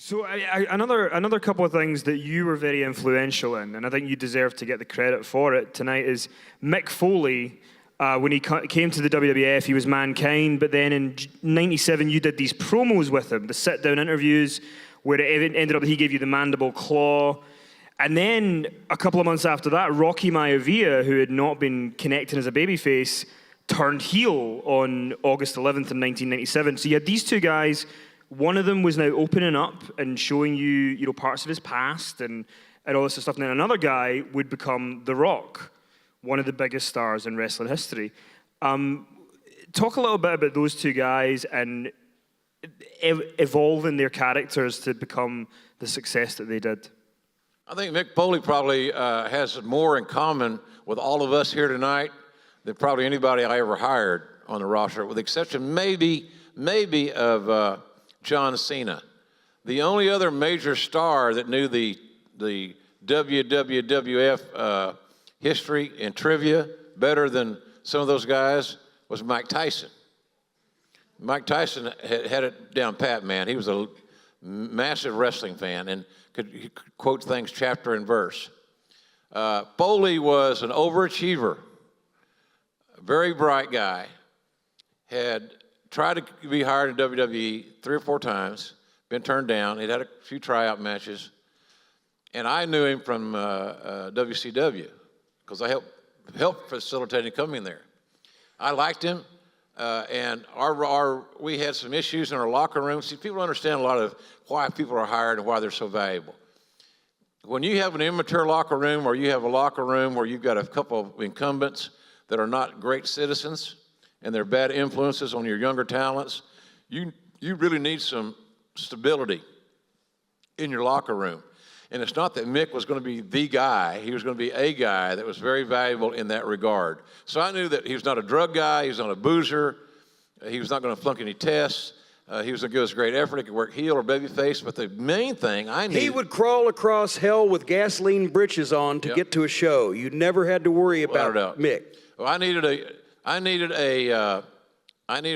So another couple of things that you were very influential in, and I think you deserve to get the credit for it tonight, is Mick Foley. When he came to the WWF, he was Mankind, but then in '97 you did these promos with him, the sit-down interviews, where it ended up that he gave you the mandible claw. And then a couple of months after that, Rocky Maivia, who had not been connecting as a babyface, turned heel on August 11th in 1997. So you had these two guys. One of them was now opening up and showing you, parts of his past and all this stuff. And then another guy would become The Rock, one of the biggest stars in wrestling history. Talk a little bit about those two guys and evolving their characters to become the success that they did. I think Mick Foley probably has more in common with all of us here tonight than probably anybody I ever hired on the roster, with the exception maybe of John Cena. The only other major star that knew the WWF history and trivia better than some of those guys was Mike Tyson. Mike Tyson had it down pat, man. He was a massive wrestling fan and could quote things chapter and verse. Foley was an overachiever, a very bright guy, had tried to be hired in WWE 3 or 4 times, been turned down. He'd had a few tryout matches. And I knew him from WCW because I helped facilitate him coming there. I liked him, and we had some issues in our locker room. See, people understand a lot of why people are hired and why they're so valuable. When you have an immature locker room, or you have a locker room where you've got a couple of incumbents that are not great citizens, and they're bad influences on your younger talents, you really need some stability in your locker room. And it's not that Mick was going to be the guy. He was going to be a guy that was very valuable in that regard. So I knew that he was not a drug guy. He was not a boozer. He was not going to flunk any tests. He was going to give us great effort. He could work heel or babyface. But the main thing I needed... He would crawl across hell with gasoline britches on to get to a show. You never had to worry about Mick. Well, I needed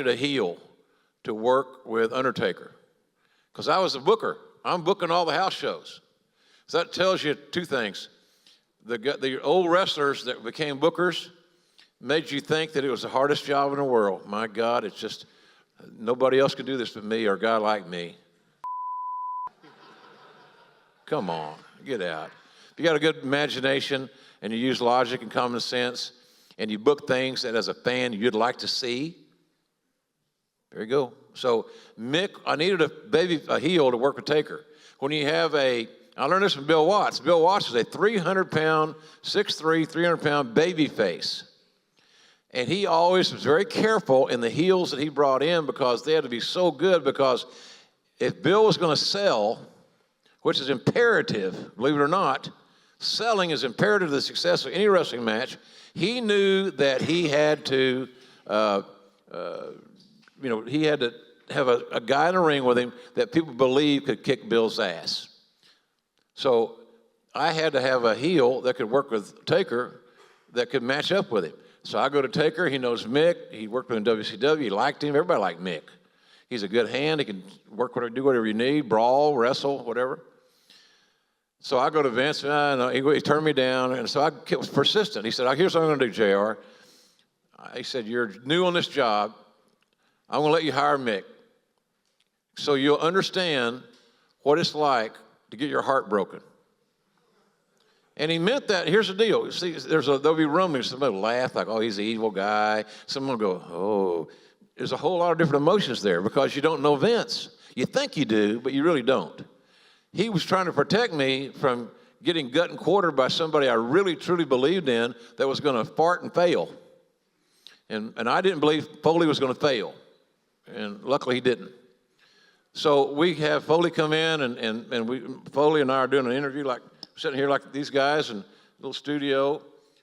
a heel to work with Undertaker, because I was a booker. I'm booking all the house shows. So that tells you 2 things. The old wrestlers that became bookers made you think that it was the hardest job in the world. My God, it's just, nobody else could do this but me or a guy like me. Come on, get out. If you got a good imagination and you use logic and common sense and you book things that as a fan you'd like to see, there you go. So Mick, I needed a heel to work with Taker. When you have I learned this from Bill Watts. Bill Watts is a 300-pound, 6'3", 300-pound baby face. And he always was very careful in the heels that he brought in, because they had to be so good, because if Bill was going to sell, which is imperative, believe it or not, selling is imperative to the success of any wrestling match, he knew that he had to, he had to have a guy in the ring with him that people believe could kick Bill's ass. So I had to have a heel that could work with Taker that could match up with him. So I go to Taker. He knows Mick. He worked with him in WCW. He liked him. Everybody liked Mick. He's a good hand. He can do whatever you need, brawl, wrestle, whatever. So I go to Vince, and he turned me down. And so I was persistent. He said, here's what I'm going to do, JR. He said, you're new on this job. I'm going to let you hire Mick, so you'll understand what it's like to get your heart broken. And he meant that. Here's the deal. See, there'll be rumblings. Somebody will laugh like, oh, he's an evil guy. Someone will go, oh. There's a whole lot of different emotions there, because you don't know Vince. You think you do, but you really don't. He was trying to protect me from getting gut and quartered by somebody I really, truly believed in that was going to fart and fail. And I didn't believe Foley was going to fail. And luckily he didn't. So we have Foley come in, and Foley and I are doing an interview, like sitting here like these guys in a little studio.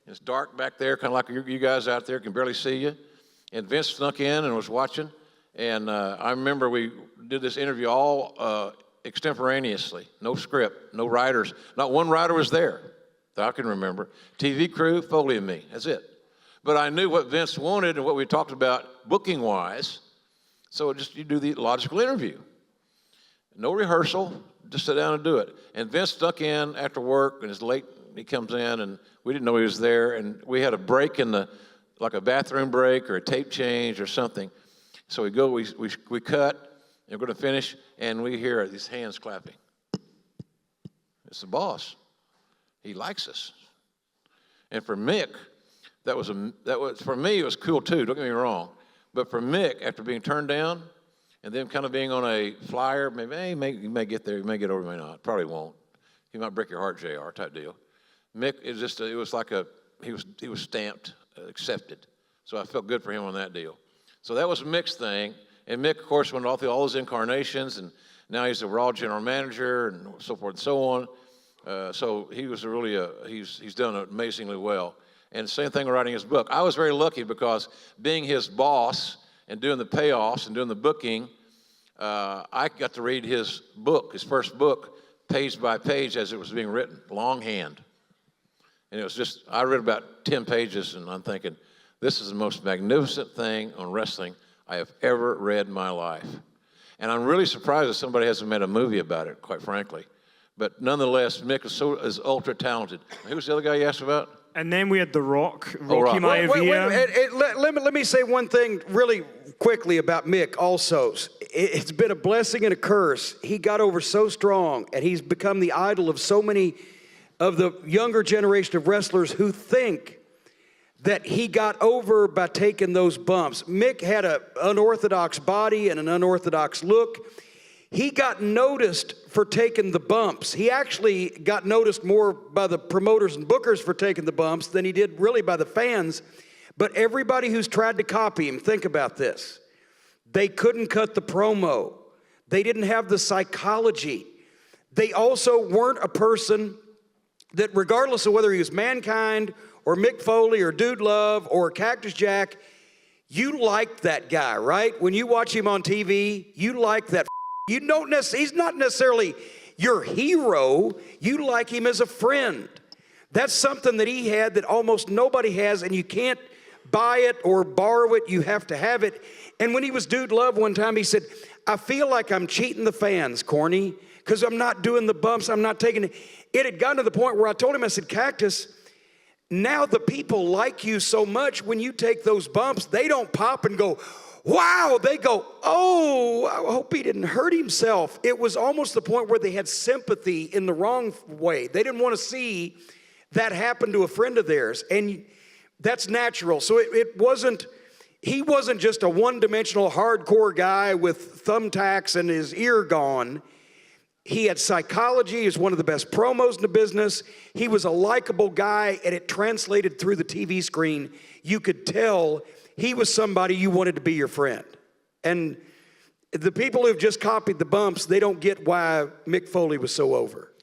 It's dark back there, kind of like you guys out there can barely see you. And Vince snuck in and was watching. And I remember we did this interview all extemporaneously, no script, no writers. Not one writer was there that I can remember. TV crew, Foley and me, that's it. But I knew what Vince wanted and what we talked about booking-wise. So you do the logical interview. No rehearsal, just sit down and do it. And Vince stuck in after work, and it's late. He comes in, and we didn't know he was there. And we had a break like a bathroom break or a tape change or something. So we cut, and we're going to finish, and we hear these hands clapping. It's the boss. He likes us. And for Mick, that was for me, it was cool too, don't get me wrong. But for Mick, after being turned down, and then kind of being on a flyer, maybe hey, he may get there, he may get over, he may not. Probably won't. He might break your heart, JR, type deal. Mick, it was like he was stamped, accepted. So I felt good for him on that deal. So that was Mick's thing. And Mick, of course, went through all his incarnations, and now he's the Raw general manager and so forth and so on. So he was really he's done amazingly well. And same thing with writing his book. I was very lucky because being his boss and doing the payoffs and doing the booking, I got to read his book, his first book, page by page as it was being written, longhand. And it was just, I read about 10 pages, and I'm thinking, this is the most magnificent thing on wrestling I have ever read in my life. And I'm really surprised that somebody hasn't made a movie about it, quite frankly. But nonetheless, Mick is ultra talented. Who's the other guy you asked about? And then we had The Rock, Rock. Rocky Maivia. Let me say one thing really quickly about Mick also. It's been a blessing and a curse. He got over so strong, and he's become the idol of so many of the younger generation of wrestlers who think that he got over by taking those bumps. Mick had an unorthodox body and an unorthodox look. He got noticed for taking the bumps. He actually got noticed more by the promoters and bookers for taking the bumps than he did really by the fans. But everybody who's tried to copy him, think about this. They couldn't cut the promo. They didn't have the psychology. They also weren't a person that, regardless of whether he was Mankind or Mick Foley or Dude Love or Cactus Jack, you liked that guy, right? When you watch him on TV, you like that. You don't he's not necessarily your hero. You like him as a friend. That's something that he had that almost nobody has, and you can't buy it or borrow it. You have to have it. And when he was Dude Love one time, he said, I feel like I'm cheating the fans, Corny, because I'm not doing the bumps. I'm not taking it. It had gotten to the point where I told him, I said, Cactus, now the people like you so much when you take those bumps, they don't pop and go, wow, they go, oh, I hope he didn't hurt himself. It was almost the point where they had sympathy in the wrong way. They didn't want to see that happen to a friend of theirs. And that's natural. So he wasn't just a one-dimensional hardcore guy with thumbtacks and his ear gone. He had psychology. He was one of the best promos in the business. He was a likable guy, and it translated through the TV screen. You could tell he was somebody you wanted to be your friend. And the people who've just copied the bumps, they don't get why Mick Foley was so over.